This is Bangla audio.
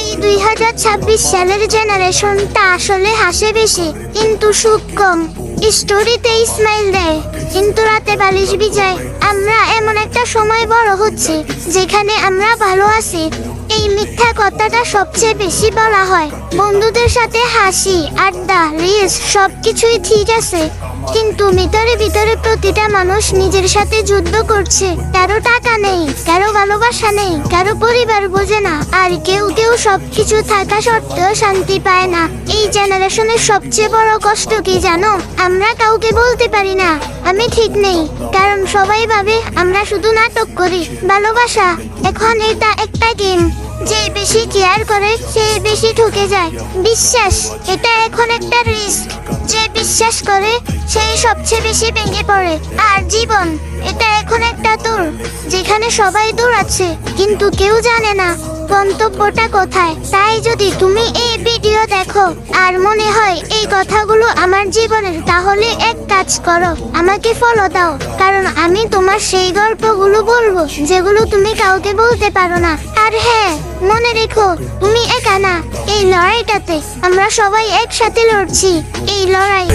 এই 2026 সালের জেনারেশনটা আসলে হাসে বেশি কিন্তু সুখ কম। স্টোরিতে স্মাইল দেয় কিন্তু রাতে বালিশ ভিজায়। আমরা এমন একটা সময় বড় হচ্ছে যেখানে আমরা ভালো আছি এই মিথ্যা কথাটা সবচেয়ে বেশি বলা হয়। বন্ধুদের সাথে হাসি, আড্ডা, রিলস সবকিছুই ঠিক আছে, কিন্তু ভিতরে ভিতরে প্রতিটা মানুষ নিজের সাথে যুদ্ধ করছে। কারো টাকা নেই, কারো ভালোবাসা নেই, কারো পরিবার বোঝে না, আর কেউ কেউ সবকিছু থাকা সত্ত্বেও শান্তি পায় না। এই জেনারেশনের সবচেয়ে বড় কষ্ট কি জানো? আমরা কাউকে বলতে পারি না আমি ঠিক নেই, কারণ সবাই ভাবে আমরা শুধু নাটক করি। ভালোবাসা এখন এটা একটা গেম, যে বেশি কেয়ার করে সে বেশি ঠকে যায়। বিশ্বাস এটা এখন একটা রিস্ক, যে বিশ্বাস করে সেই সবচেয়ে বেশি ভেঙে পড়ে। আর জীবন এটা এখন একটা দূর, যেখানে সবাই দৌড়াচ্ছে কিন্তু কেউ জানে না গন্তব্যটা কোথায়। তাই যদি তুমি এই ভিডিও দেখো আর মনে হয় এই কথাগুলো আমার জীবনের, তাহলে এক কাজ করো, আমাকে ফলো দাও, কারণ আমি তোমার সেই গল্পগুলো বলবো যেগুলো তুমি কাউকে বলতে পারো না। আর হ্যাঁ, মনে রেখো তুমি একা না, এই লড়াইটাতে আমরা সবাই একসাথে লড়ছি। এই লড়াই